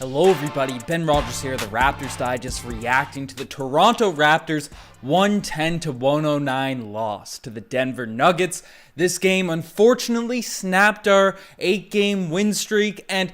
Hello everybody, Ben Rogers here, the Raptors Digest, reacting to the Toronto Raptors 110-109 loss to the Denver Nuggets. This game unfortunately snapped our 8-game win streak, and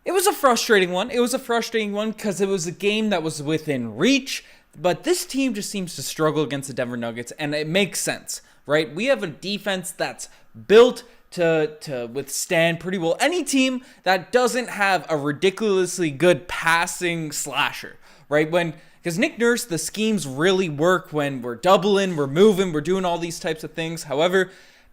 it was a frustrating one. It was a frustrating one because it was a game that was within reach, but this team just seems to struggle against the Denver Nuggets, and it makes sense, right? We have a defense that's built to withstand pretty well any team that doesn't have a ridiculously good passing slasher, right? Because Nick Nurse, the schemes really work when we're doubling, we're moving, we're doing all these types of things. However,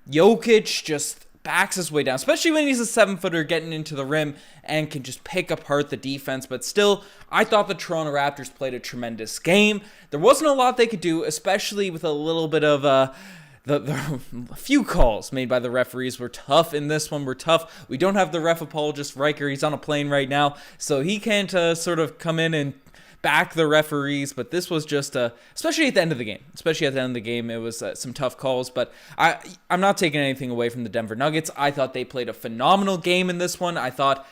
Jokic just backs his way down, especially when he's a 7-footer getting into the rim and can just pick apart the defense. But still, I thought the Toronto Raptors played a tremendous game. There wasn't a lot they could do, especially with a little bit of the few calls made by the referees were tough in this one. We're tough. We don't have the ref apologist Riker. He's on a plane right now, so he can't sort of come in and back the referees. But this was just, especially at the end of the game. It was some tough calls. But I'm not taking anything away from the Denver Nuggets. I thought they played a phenomenal game in this one. I thought,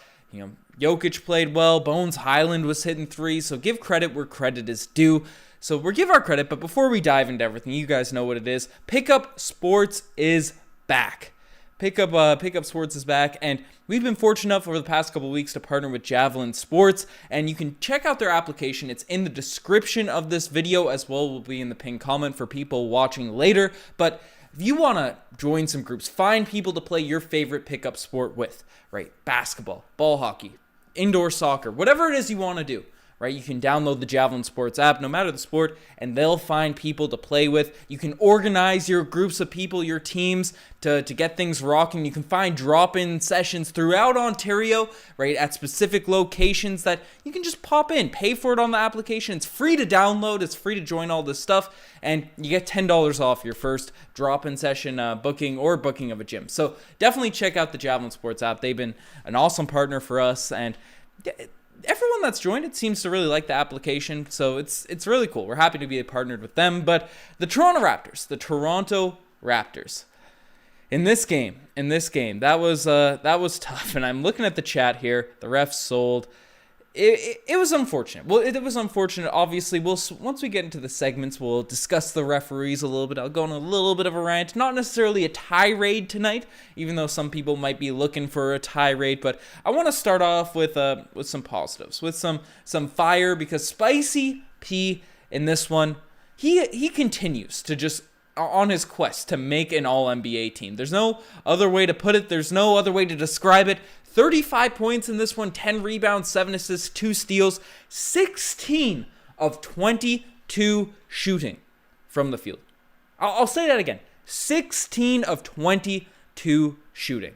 Jokic played well. Bones Highland was hitting threes. So give credit where credit is due. So we'll give our credit, but before we dive into everything, you guys know what it is. Pickup Sports is back. Pickup Sports is back, and we've been fortunate enough over the past couple weeks to partner with Javelin Sports, and you can check out their application. It's in the description of this video as well. Will be in the pinned comment for people watching later. But if you want to join some groups, find people to play your favorite pickup sport with, right? Basketball, ball hockey, indoor soccer, whatever it is you want to do. Right, you can download the Javelin Sports app, no matter the sport, and they'll find people to play with. You can organize your groups of people, your teams, to get things rocking. You can find drop-in sessions throughout Ontario, right, at specific locations that you can just pop in, pay for it on the application. It's free to download, it's free to join all this stuff, and you get $10 off your first drop-in session booking or booking of a gym. So definitely check out the Javelin Sports app. They've been an awesome partner for us, and everyone that's joined it seems to really like the application, so it's really cool. We're happy to be partnered with them. But the Toronto Raptors, in this game, that was tough. And I'm looking at the chat here. The refs sold. It was unfortunate. Well, it was unfortunate. Obviously, once we get into the segments, we'll discuss the referees a little bit. I'll go on a little bit of a rant. Not necessarily a tirade tonight, even though some people might be looking for a tirade. But I want to start off with some positives, with some fire, because Spicy P in this one, he continues to just on his quest to make an All-NBA team. There's no other way to put it. There's no other way to describe it. 35 points in this one, 10 rebounds, 7 assists, 2 steals, 16 of 22 shooting from the field. I'll say that again. 16 of 22 shooting.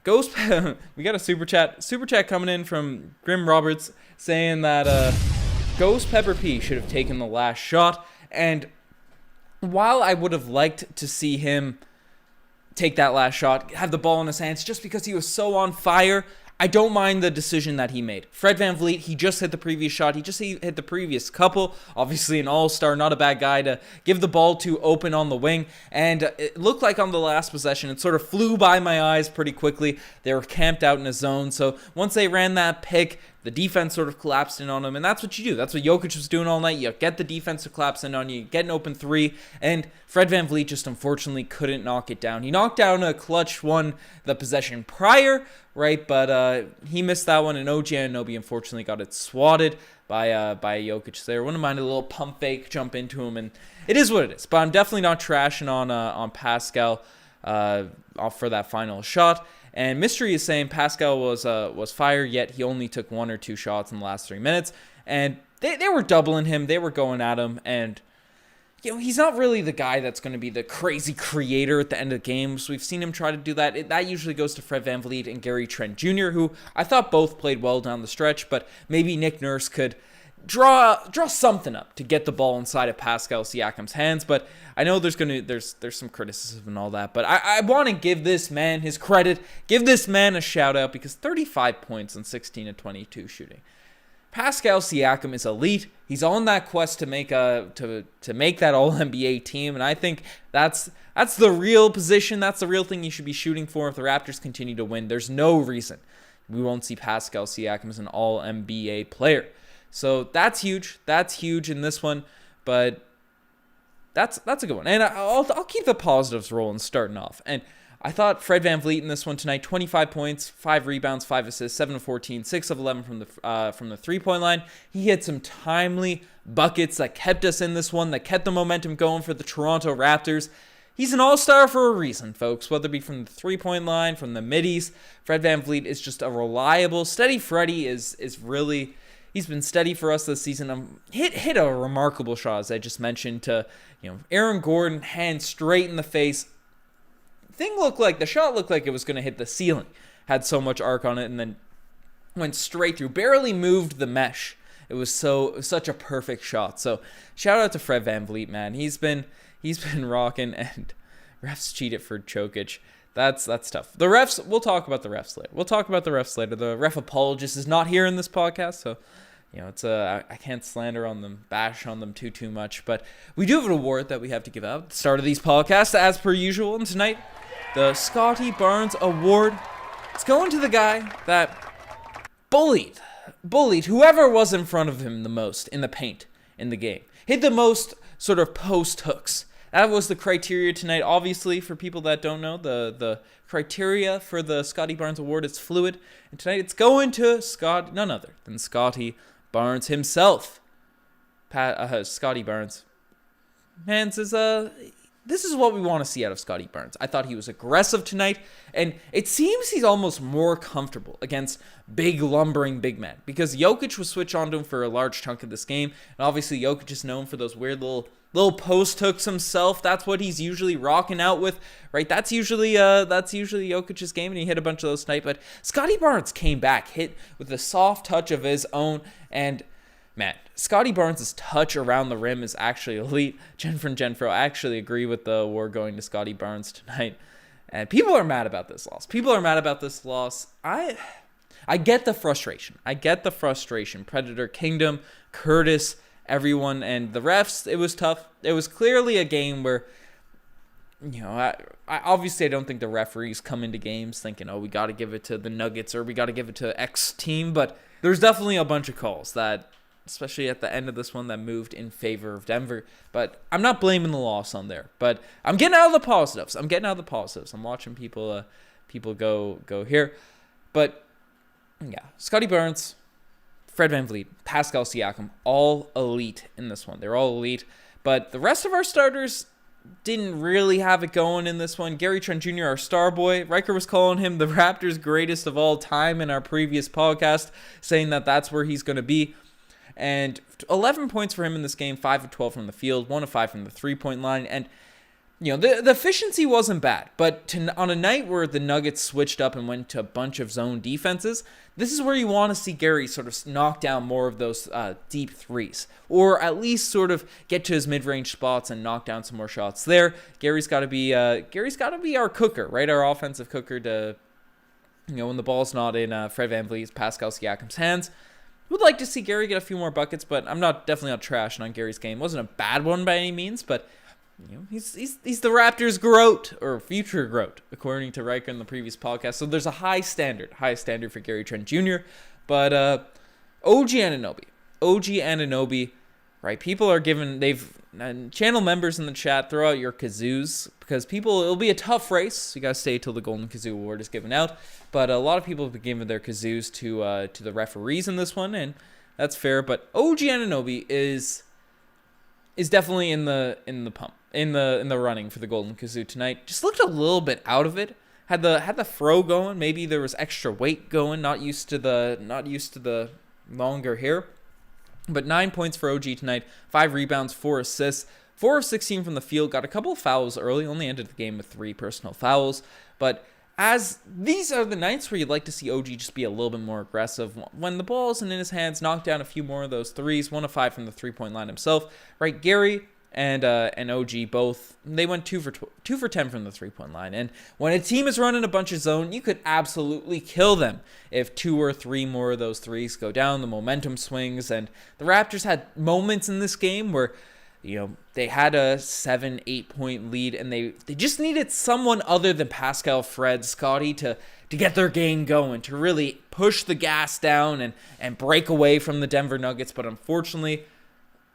We got a super chat coming in from Grim Roberts saying that Ghost Pepper P should have taken the last shot. And while I would have liked to see him take that last shot, have the ball in his hands, just because he was so on fire, I don't mind the decision that he made. Fred VanVleet, he just hit the previous shot. He just hit the previous couple. Obviously an all-star, not a bad guy to give the ball to open on the wing. And it looked like on the last possession, it sort of flew by my eyes pretty quickly. They were camped out in a zone. So once they ran that pick, the defense sort of collapsed in on him, and that's what you do. That's what Jokic was doing all night. You get the defense to collapse in on you, get an open three, and Fred VanVleet just unfortunately couldn't knock it down. He knocked down a clutch one the possession prior, right, but he missed that one, and OG Anunoby unfortunately got it swatted by Jokic there. Wouldn't mind a little pump fake jump into him, and it is what it is. But I'm definitely not trashing on Pascal off for that final shot. And Mystery is saying Pascal was fired, yet he only took 1 or 2 shots in the last 3 minutes. And they were doubling him. They were going at him. And, he's not really the guy that's going to be the crazy creator at the end of games. We've seen him try to do that. That usually goes to Fred VanVleet and Gary Trent Jr., who I thought both played well down the stretch. But maybe Nick Nurse could draw something up to get the ball inside of Pascal Siakam's hands. But I know there's some criticism and all that, but I want to give this man his credit, give this man a shout out, because 35 points on 16 of 22 shooting. Pascal Siakam is elite. He's on that quest to make to make that All-NBA team, and I think that's the real position. That's the real thing you should be shooting for if the Raptors continue to win. There's no reason we won't see Pascal Siakam as an all-NBA player. So that's huge. That's huge in this one, but that's a good one. And I'll keep the positives rolling starting off. And I thought Fred VanVleet in this one tonight, 25 points, 5 rebounds, 5 assists, 7 of 14, 6 of 11 from the three-point line. He hit some timely buckets that kept us in this one, that kept the momentum going for the Toronto Raptors. He's an all-star for a reason, folks, whether it be from the three-point line, from the middies. Fred VanVleet is just a reliable, steady Freddie is really... He's been steady for us this season. Hit a remarkable shot, as I just mentioned, to Aaron Gordon, hand straight in the face. The shot looked like it was going to hit the ceiling. Had so much arc on it, and then went straight through. Barely moved the mesh. It was such a perfect shot. So shout out to Fred VanVleet, man. He's been rocking, and refs cheated for Jokic. That's tough. The refs, we'll talk about the refs later. The ref apologist is not here in this podcast, so it's I can't slander on them, bash on them too much. But we do have an award that we have to give out at the start of these podcasts, as per usual. And tonight, the Scotty Barnes Award. It's going to the guy that bullied whoever was in front of him the most in the paint in the game. Hit the most sort of post hooks. That was the criteria tonight. Obviously, for people that don't know, the criteria for the Scotty Barnes Award is fluid. And tonight it's going to none other than Scotty Barnes himself. Scotty Barnes. Man, this is what we want to see out of Scotty Barnes. I thought he was aggressive tonight, and it seems he's almost more comfortable against big, lumbering big men, because Jokic was switched onto him for a large chunk of this game, and obviously Jokic is known for those weird little post hooks himself. That's what he's usually rocking out with, right? That's usually Jokic's game, and he hit a bunch of those tonight. But Scotty Barnes came back, hit with a soft touch of his own, and man, Scotty Barnes' touch around the rim is actually elite. Jenfro, I actually agree with the award going to Scotty Barnes tonight. And people are mad about this loss. I get the frustration. Predator Kingdom, Curtis, everyone, and the refs. It was tough. It was clearly a game where, I obviously don't think the referees come into games thinking, we got to give it to the Nuggets or we got to give it to X team. But there's definitely a bunch of calls that, especially at the end of this one, that moved in favor of Denver. But I'm not blaming the loss on there. But I'm getting out of the positives. I'm watching people go here. But yeah, Scotty Barnes, Fred VanVleet, Pascal Siakam, all elite in this one. They're all elite. But the rest of our starters didn't really have it going in this one. Gary Trent Jr., our star boy, Riker was calling him the Raptors' greatest of all time in our previous podcast, saying that that's where he's going to be. And 11 points for him in this game, 5 of 12 from the field, 1 of 5 from the three-point line. And, the efficiency wasn't bad. But on a night where the Nuggets switched up and went to a bunch of zone defenses, this is where you want to see Gary sort of knock down more of those deep threes. Or at least sort of get to his mid-range spots and knock down some more shots there. Gary's got to be our cooker, right? Our offensive cooker to, when the ball's not in Fred VanVleet's, Pascal Siakam's hands. Would like to see Gary get a few more buckets, but I'm definitely not trashing on Gary's game. Wasn't a bad one by any means, but he's the Raptors' GOAT, or future GOAT, according to Riker in the previous podcast. So there's a high standard for Gary Trent Jr. But OG Anunoby, right? People are channel members in the chat, throw out your kazoos, because it'll be a tough race. You gotta stay till the Golden Kazoo Award is given out. But a lot of people have been giving their kazoos to the referees in this one, and that's fair. But OG Anunoby is definitely in the running for the Golden Kazoo tonight. Just looked a little bit out of it. Had the throw going. Maybe there was extra weight going. Not used to the longer hair. But 9 points for OG tonight. 5 rebounds, 4 assists, 4 of 16 from the field. Got a couple of fouls early. Only ended the game with 3 personal fouls. But as these are the nights where you'd like to see OG just be a little bit more aggressive. When the ball isn't in his hands, knock down a few more of those threes. 1 of 5 from the three-point line himself. Right, Gary and OG both, they went 2 for 10 from the three-point line. And when a team is running a bunch of zone, you could absolutely kill them if 2 or 3 more of those threes go down. The momentum swings, and the Raptors had moments in this game where They had a 7-8 point lead, and they just needed someone other than Pascal, Fred, Scotty to get their game going, to really push the gas down and break away from the Denver Nuggets. But unfortunately,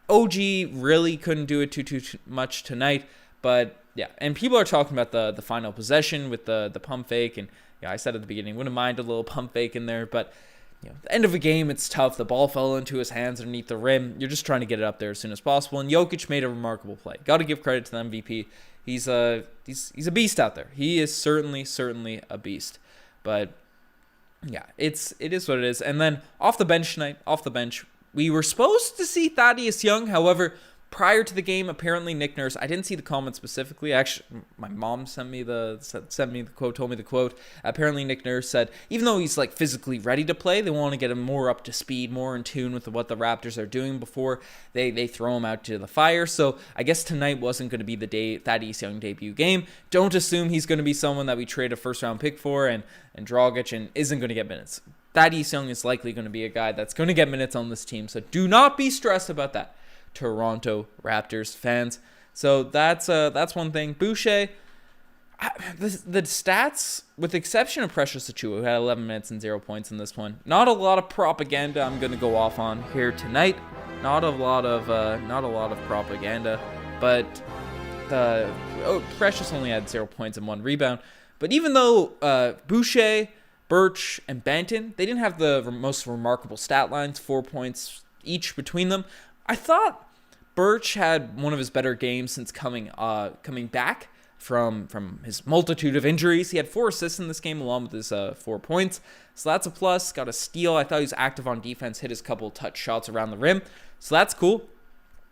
OG really couldn't do it too much tonight. But yeah, and people are talking about the final possession with the pump fake, and I said at the beginning, wouldn't mind a little pump fake in there, but the end of a game, it's tough. The ball fell into his hands underneath the rim. You're just trying to get it up there as soon as possible. And Jokic made a remarkable play. Got to give credit to the MVP. He's a beast out there. He is certainly a beast. But yeah, it is what it is. And then off the bench tonight, we were supposed to see Thaddeus Young. However, prior to the game, apparently Nick Nurse, I didn't see the comment specifically. Actually, my mom sent me the quote, told me the quote. Apparently Nick Nurse said, even though he's physically ready to play, they want to get him more up to speed, more in tune with what the Raptors are doing before they throw him out to the fire. So I guess tonight wasn't going to be the Thaddeus Young debut game. Don't assume he's going to be someone that we trade a first round pick for and Dragic and isn't going to get minutes. Thaddeus Young is likely going to be a guy that's going to get minutes on this team. So do not be stressed about that, Toronto Raptors fans. So that's one thing. Boucher, the stats, with the exception of Precious Achiuwa, who had 11 minutes and 0 points in this one. Not a lot of propaganda I'm going to go off on here tonight. Not a lot of propaganda, but Precious only had 0 points and 1 rebound. But even though Boucher, Birch, and Banton, they didn't have the most remarkable stat lines, 4 points each between them, I thought Birch had one of his better games since coming back from his multitude of injuries. He had 4 assists in this game along with his 4 points. So that's a plus. Got a steal. I thought he was active on defense, hit his couple touch shots around the rim. So that's cool.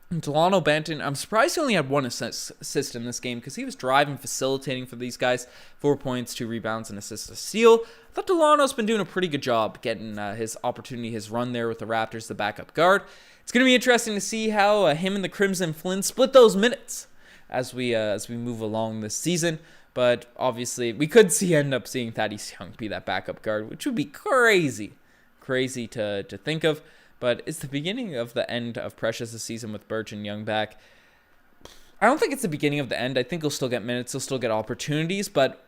And Delano Banton, I'm surprised he only had 1 assist in this game because he was driving, facilitating for these guys. 4 points, 2 rebounds, and assist, a steal. I thought Delano's been doing a pretty good job getting his opportunity, his run there with the Raptors, the backup guard. It's going to be interesting to see how him and the Crimson Flynn split those minutes as we move along this season. But obviously, we could end up seeing Thaddeus Young be that backup guard, which would be crazy to think of. But it's the beginning of the end of Precious' season with Birch and Young back. I don't think it's the beginning of the end. I think he'll still get minutes. He'll still get opportunities, but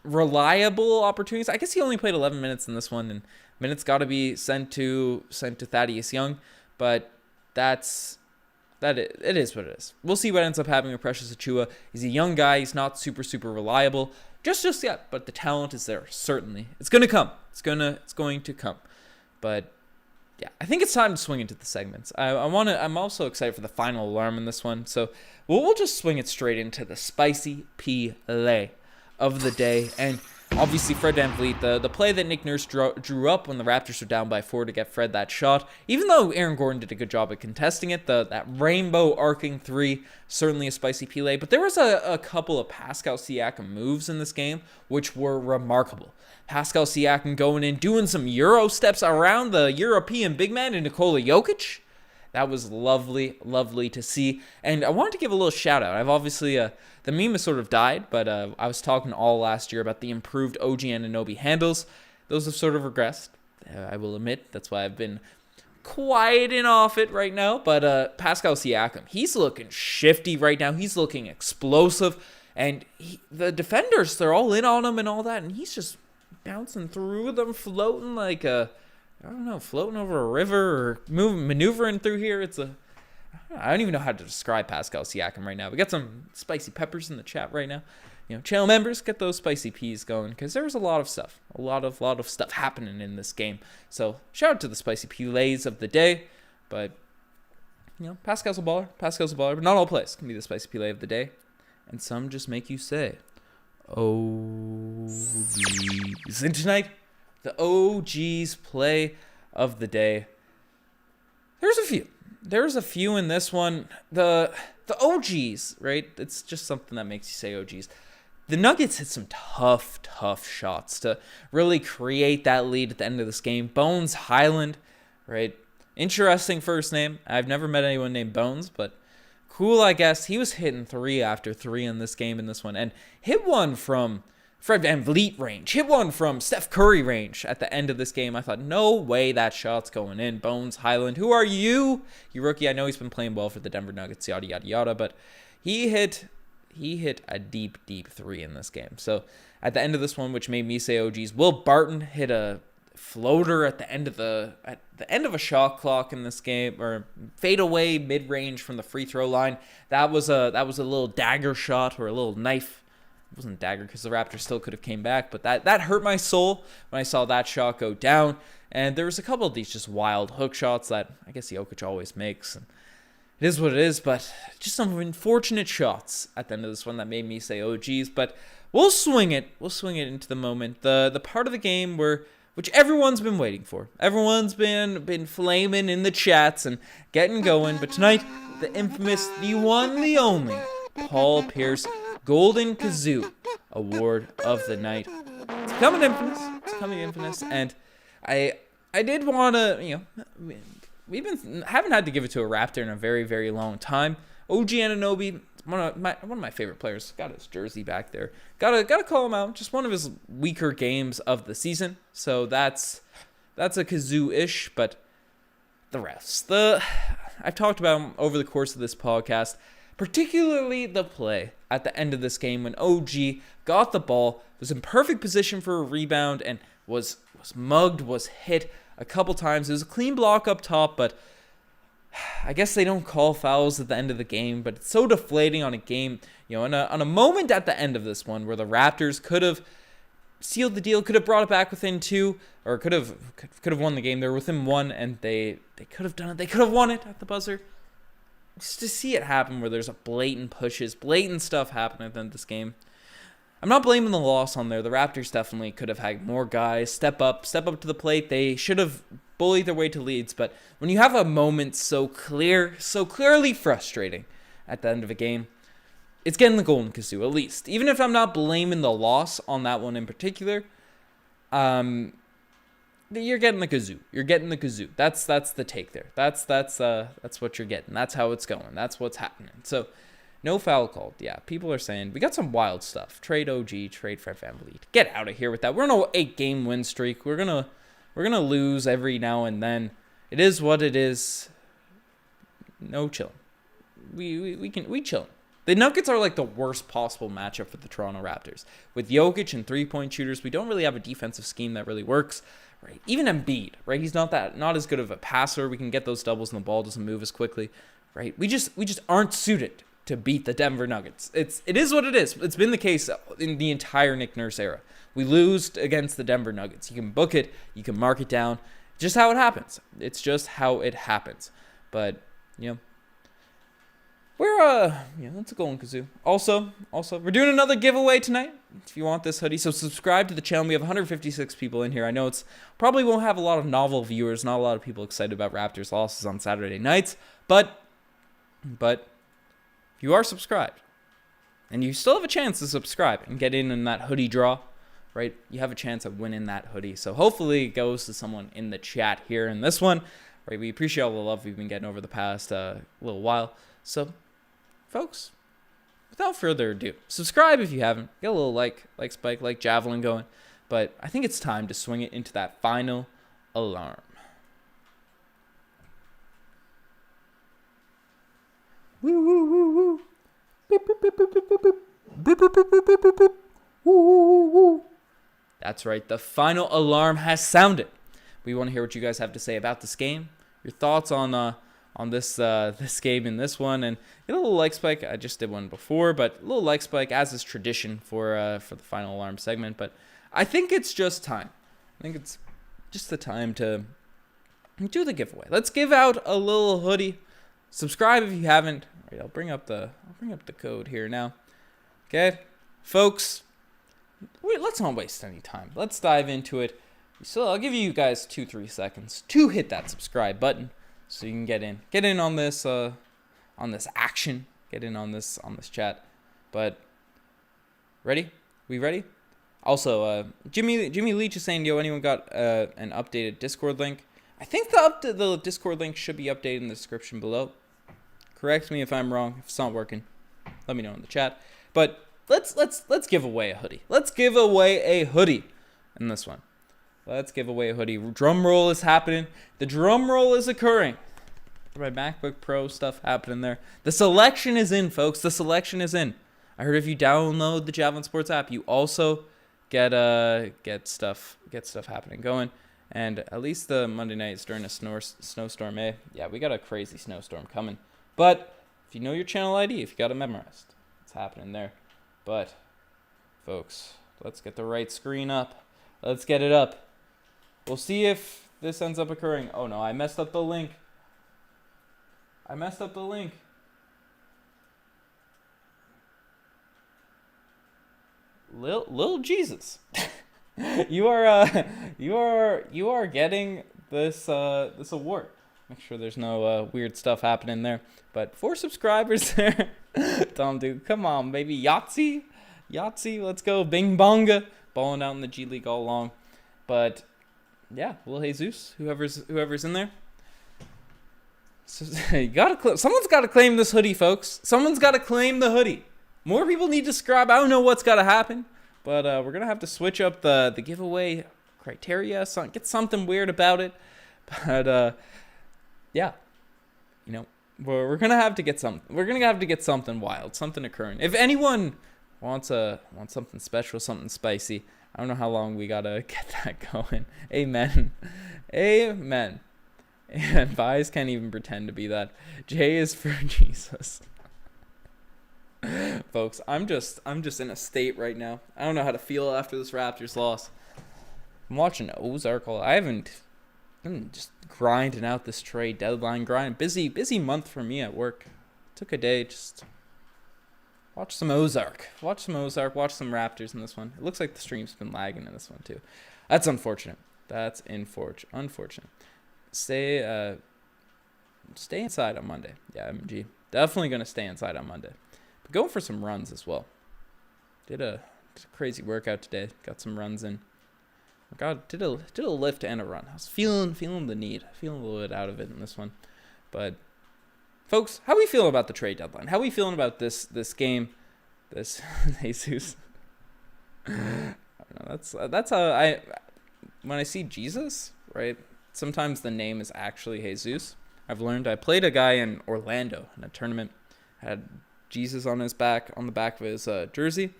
reliable opportunities. I guess he only played 11 minutes in this one, and minutes got to be sent to Thaddeus Young. But it is what it is. We'll see what ends up happening with Precious Achiuwa. He's a young guy. He's not super reliable just yet, but the talent is there. Certainly, it's going to come. It's going to come. But yeah, I think it's time to swing into the segments. I'm also excited for the final alarm in this one. So we'll just swing it straight into the spicy play of the day. And obviously, Fred VanVleet, the play that Nick Nurse drew up when the Raptors were down by 4 to get Fred that shot. Even though Aaron Gordon did a good job at contesting it, that rainbow arcing 3, certainly a spicy play. But there was a couple of Pascal Siakam moves in this game, which were remarkable. Pascal Siakam going in, doing some Euro steps around the European big man in Nikola Jokic. That was lovely to see. And I wanted to give a little shout out. I've obviously, the meme has sort of died, but I was talking all last year about the improved OG Anunoby handles. Those have sort of regressed, I will admit. That's why I've been quieting off it right now. But Pascal Siakam, he's looking shifty right now. He's looking explosive. And the defenders, they're all in on him and all that. And he's just bouncing through them, floating like floating over a river or maneuvering through here. I don't even know how to describe Pascal Siakam right now. We got some spicy peppers in the chat right now. Channel members, get those spicy peas going because there's a lot of stuff, a lot of stuff happening in this game. So shout out to the spicy plays of the day. But Pascal's a baller, but not all plays can be the spicy play of the day, and some just make you say, OGs. And tonight, the OGs play of the day. There's a few in this one. The OGs, right? It's just something that makes you say OGs. The Nuggets hit some tough shots to really create that lead at the end of this game. Bones Highland, right? Interesting first name. I've never met anyone named Bones, but cool, I guess. He was hitting 3 after 3 in this game, in this one, and hit one from Fred VanVleet range. Hit one from Steph Curry range at the end of this game. I thought, no way that shot's going in. Bones Highland, who are you? You rookie. I know he's been playing well for the Denver Nuggets, yada, yada, yada. But he hit a deep, deep three in this game. So at the end of this one, which made me say, oh, geez, Will Barton hit a floater at the end of a shot clock in this game, or fade away mid-range from the free throw line. That was a little dagger shot, or a little knife. It wasn't a dagger because the Raptors still could have came back, but that hurt my soul when I saw that shot go down. And there was a couple of these just wild hook shots that I guess Jokic always makes. And it is what it is, but just some unfortunate shots at the end of this one that made me say, oh, geez. But we'll swing it. We'll swing it into the moment. The part of the game which everyone's been waiting for. Everyone's been flaming in the chats and getting going. But tonight, the infamous, the one, the only, Paul Pierce Golden Kazoo Award of the night. It's becoming infamous. And I did want to, haven't had to give it to a Raptor in a very, very long time. OG Anunoby, one of my favorite players. Got his jersey back there. Gotta call him out. Just one of his weaker games of the season. So that's a Kazoo-ish, but the refs. I've talked about them over the course of this podcast, particularly the play at the end of this game when OG got the ball, was in perfect position for a rebound, and was mugged, was hit a couple times. It was a clean block up top, but I guess they don't call fouls at the end of the game, but it's so deflating on a game, on a moment at the end of this one where the Raptors could have sealed the deal, could have brought it back within 2, or could have won the game. They were within 1, and they could have done it. They could have won it at the buzzer. Just to see it happen where there's a blatant pushes, blatant stuff happening at the end of this game. I'm not blaming the loss on there. The Raptors definitely could have had more guys step up to the plate. They should have bullied their way to leads. But when you have a moment so clearly frustrating at the end of a game, it's getting the Golden Kazoo, at least. Even if I'm not blaming the loss on that one in particular, you're getting the Kazoo. You're getting the Kazoo. That's the take there. That's what you're getting. That's how it's going. That's what's happening. So, no foul called. Yeah, people are saying we got some wild stuff. Trade OG, trade Fred VanVleet. Get out of here with that. We're on an 8-game win streak. We're gonna lose every now and then. It is what it is. No chilling. We chilling. The Nuggets are like the worst possible matchup for the Toronto Raptors. With Jokic and 3-point shooters, we don't really have a defensive scheme that really works. Right? Even Embiid, right? He's not as good of a passer. We can get those doubles and the ball doesn't move as quickly, right? We just aren't suited to beat the Denver Nuggets. It is what it is. It's been the case in the entire Nick Nurse era. We lose against the Denver Nuggets. You can book it, you can mark it down. Just how it happens. It's just how it happens. But we're that's a Golden Kazoo. Also, we're doing another giveaway tonight. If you want this hoodie, so subscribe to the channel. We have 156 people in here. I know it's probably won't have a lot of novel viewers, not a lot of people excited about Raptors losses on Saturday nights, but if you are subscribed, and you still have a chance to subscribe and get in that hoodie draw, right? You have a chance of winning that hoodie. So hopefully it goes to someone in the chat here in this one, right? We appreciate all the love we've been getting over the past little while. So, folks, without further ado, subscribe if you haven't. Get a little like spike, like javelin going. But I think it's time to swing it into that final alarm. Woo woo woo woo. Beep beep beep beep beep beep beep. Beep beep beep beep beep beep beep. Woo woo woo woo. That's right. The final alarm has sounded. We want to hear what you guys have to say about this game. Your thoughts on this game and this one, and a little like spike. I just did one before, but a little like spike as is tradition for the final alarm segment. But I think it's just time. I think it's just the time to do the giveaway. Let's give out a little hoodie. Subscribe if you haven't. All right, I'll bring up the code here now. Okay, folks. Let's not waste any time. Let's dive into it. So I'll give you guys 2-3 seconds to hit that subscribe button, so you can get in on this action, get in on this chat. But ready? We ready? Also, Jimmy Leach is saying, yo, anyone got an updated Discord link? I think the Discord link should be updated in the description below. Correct me if I'm wrong. If it's not working, let me know in the chat. But let's give away a hoodie. Let's give away a hoodie in this one. Let's give away a hoodie. Drum roll is happening. The drum roll is occurring. My MacBook Pro stuff happening there. The selection is in, folks. The selection is in. I heard if you download the Javelin Sports app, you also get stuff happening going. And at least the Monday nights during a snowstorm, yeah, we got a crazy snowstorm coming. But if you know your channel ID, if you got it memorized, it's happening there. But folks, let's get the right screen up. Let's get it up. We'll see if this ends up occurring. Oh no, I messed up the link. Lil Jesus. you are getting this award. Make sure there's no weird stuff happening there. But 4 subscribers there. Tom Duke, come on, baby. Yahtzee, let's go. Bing bonga. Balling out in the G League all along. But yeah, Lil Jesus, whoever's in there. So someone's got to claim this hoodie, folks. Someone's got to claim the hoodie. More people need to subscribe. I don't know what's got to happen, but we're gonna have to switch up the giveaway criteria. Get something weird about it. But yeah, we're gonna have to get something. We're gonna have to get something wild, something occurring. If anyone wants something special, something spicy, I don't know how long we gotta get that going. Amen. And Vi's can't even pretend to be that. J is for Jesus. Folks, I'm just in a state right now. I don't know how to feel after this Raptors loss. I'm watching Ozark. I'm just grinding out this trade deadline grind. Busy month for me at work. Took a day, just watch some Ozark. Watch some Raptors in this one. It looks like the stream's been lagging in this one too. That's unfortunate. Unfortunate. Stay inside on Monday. Yeah, MG. Definitely going to stay inside on Monday. But going for some runs as well. Did a crazy workout today. Got some runs in. Did a lift and a run. I was feeling the need. Feeling a little bit out of it in this one. But folks, how we feeling about the trade deadline? How we feeling about this game? This Jesus. I don't know. That's how when I see Jesus, right? Sometimes the name is actually Jesus. I've learned. I played a guy in Orlando in a tournament. Had Jesus on the back of his jersey.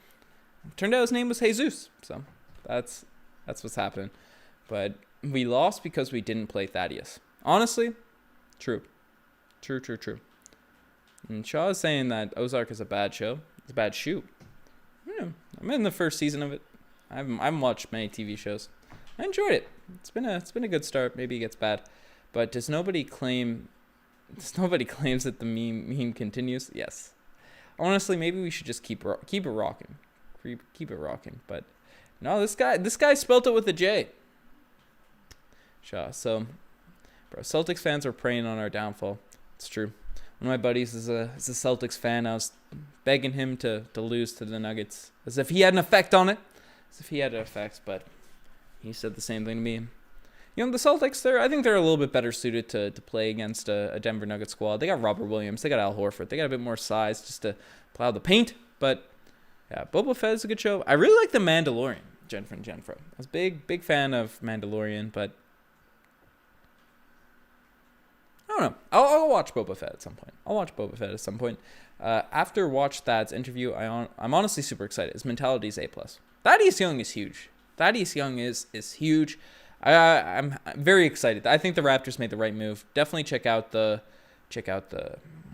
Turned out his name was Jesus. So that's what's happening. But we lost because we didn't play Thaddeus. Honestly, true. And Shaw is saying that Ozark is a bad show. It's a bad shoe. Yeah, I'm in the first season of it. I haven't watched many TV shows. I enjoyed it. It's been a good start. Maybe it gets bad, but does nobody claims that the meme continues? Yes. Honestly, maybe we should just keep it rocking. Keep it rocking. But no, this guy spelt it with a J. Shaw. So, bro, Celtics fans are preying on our downfall. It's true. One of my buddies is a Celtics fan. I was begging him to lose to the Nuggets as if he had an effect on it. But he said the same thing to me. The Celtics, I think they're a little bit better suited to play against a Denver Nuggets squad. They got Robert Williams. They got Al Horford. They got a bit more size just to plow the paint. But, yeah, Boba Fett is a good show. I really like The Mandalorian, Jenfro. I was a big fan of Mandalorian, but I don't know. I'll watch Boba Fett at some point. After watch Thad's interview, I'm honestly super excited. His mentality is A+. Thaddeus Young is huge. Is huge. I'm very excited. I think the Raptors made the right move. Definitely check out the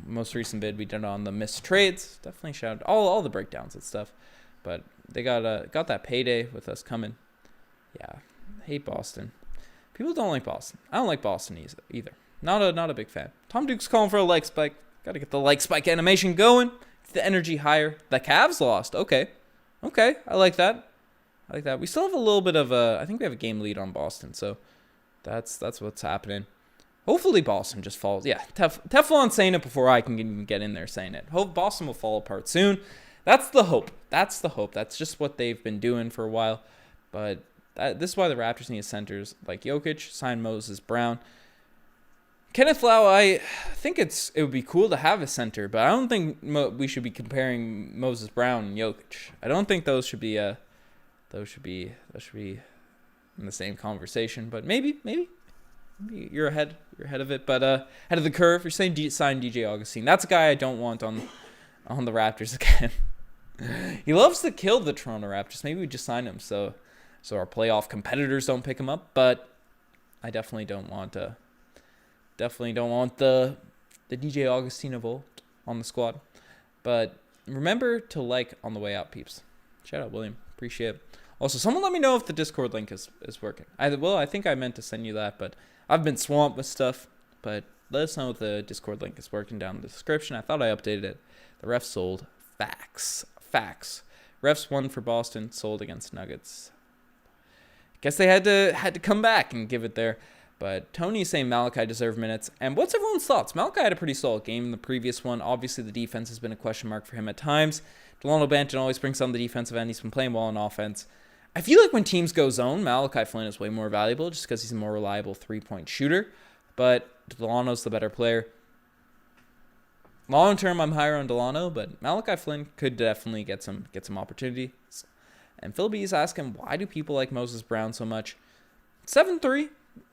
most recent bid we did on the missed trades. Definitely shout out all the breakdowns and stuff. But they got that payday with us coming. Yeah, hate Boston. People don't like Boston. I don't like Boston either. Not a big fan. Tom Duke's calling for a leg spike. Got to get the leg spike animation going. Get the energy higher. The Cavs lost. Okay, I like that. We still have a little bit of I think we have a game lead on Boston, so that's what's happening. Hopefully Boston just falls. Yeah, Teflon saying it before I can even get in there saying it. Hope Boston will fall apart soon. That's the hope. That's just what they've been doing for a while. But this is why the Raptors need centers like Jokic, sign Moses Brown. Kenneth Lau, I think it would be cool to have a center, but I don't think we should be comparing Moses Brown and Jokic. I don't think those should be in the same conversation. But maybe you're ahead of it, but ahead of the curve. You're saying sign DJ Augustine. That's a guy I don't want on the Raptors again. He loves to kill the Toronto Raptors. Maybe we just sign him so our playoff competitors don't pick him up. But I definitely don't want the DJ Augustine of old on the squad. But remember to like on the way out, peeps. Shout out, William. Appreciate it. Also, someone let me know if the Discord link is working. I think I meant to send you that, but I've been swamped with stuff. But let us know if the Discord link is working down in the description. I thought I updated it. The refs sold. Facts. Refs won for Boston, sold against Nuggets. Guess they had to come back and give it there. But Tony's saying Malachi deserved minutes. And what's everyone's thoughts? Malachi had a pretty solid game in the previous one. Obviously, the defense has been a question mark for him at times. Delano Banton always brings on the defensive end. He's been playing well on offense. I feel like when teams go zone, Malachi Flynn is way more valuable just because he's a more reliable three-point shooter. But Delano's the better player. Long term, I'm higher on Delano, but Malachi Flynn could definitely get some opportunities. And Phil B's asking, why do people like Moses Brown so much? 7'3",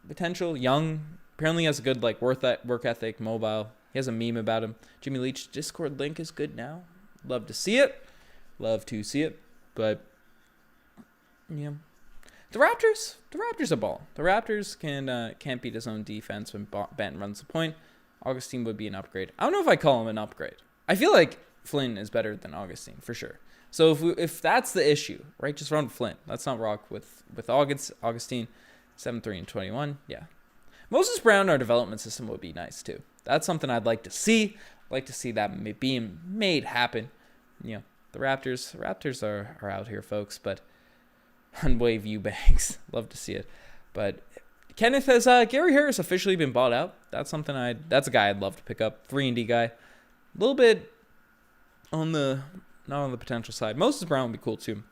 potential, young. Apparently has a good work ethic, mobile. He has a meme about him. Jimmy Leach, Discord link is good now. Love to see it. But yeah, the Raptors are balling. The Raptors can't beat his own defense when Banton runs the point. Augustine would be an upgrade. I don't know if I call him an upgrade. I feel like Flynn is better than Augustine for sure. So if that's the issue, right, just run Flynn. Let's not rock with Augustine. 7'3" and 21. Yeah. Moses Brown, our development system would be nice too. That's something I'd like to see. I'd like to see that being made happen. You know, the Raptors are out here, folks, but on Wave Eubanks. Love to see it. But Kenneth, has Gary Harris officially been bought out? That's a guy I'd love to pick up. 3-and-D guy. A little bit not on the potential side. Moses Brown would be cool too.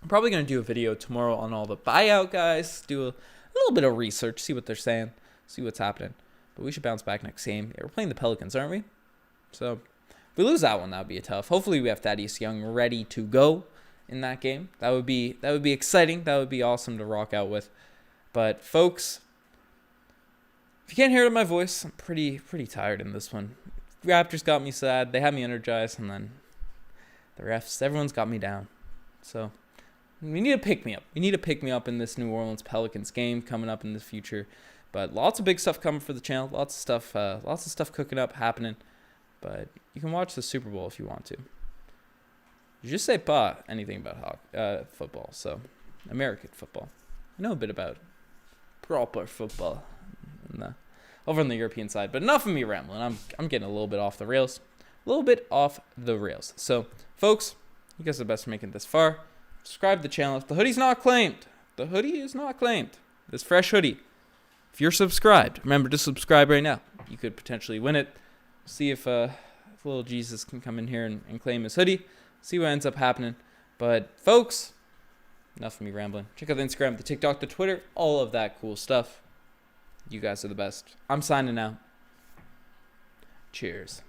I'm probably going to do a video tomorrow on all the buyout guys. Do a little bit of research, see what they're saying, see what's happening. But we should bounce back next game. Yeah, we're playing the Pelicans, aren't we? So if we lose that one, that would be tough. Hopefully we have Thaddeus Young ready to go in that game. That would be exciting. That would be awesome to rock out with. But folks, if you can't hear it in my voice, I'm pretty tired in this one. Raptors got me sad. They had me energized, and then the refs, everyone's got me down. So we need to pick me up. We need to pick me up in this New Orleans Pelicans game coming up in the future. But lots of big stuff coming for the channel. Lots of stuff cooking up, happening. But you can watch the Super Bowl if you want to. You just say anything about football. So American football. I know a bit about proper football over on the European side. But enough of me rambling. I'm getting a little bit off the rails. So folks, you guys are the best for making it this far. Subscribe to the channel. If the hoodie's not claimed, the hoodie is not claimed. This fresh hoodie. If you're subscribed, remember to subscribe right now. You could potentially win it. See if little Jesus can come in here and claim his hoodie. See what ends up happening. But folks, enough of me rambling. Check out the Instagram, the TikTok, the Twitter, all of that cool stuff. You guys are the best. I'm signing out. Cheers.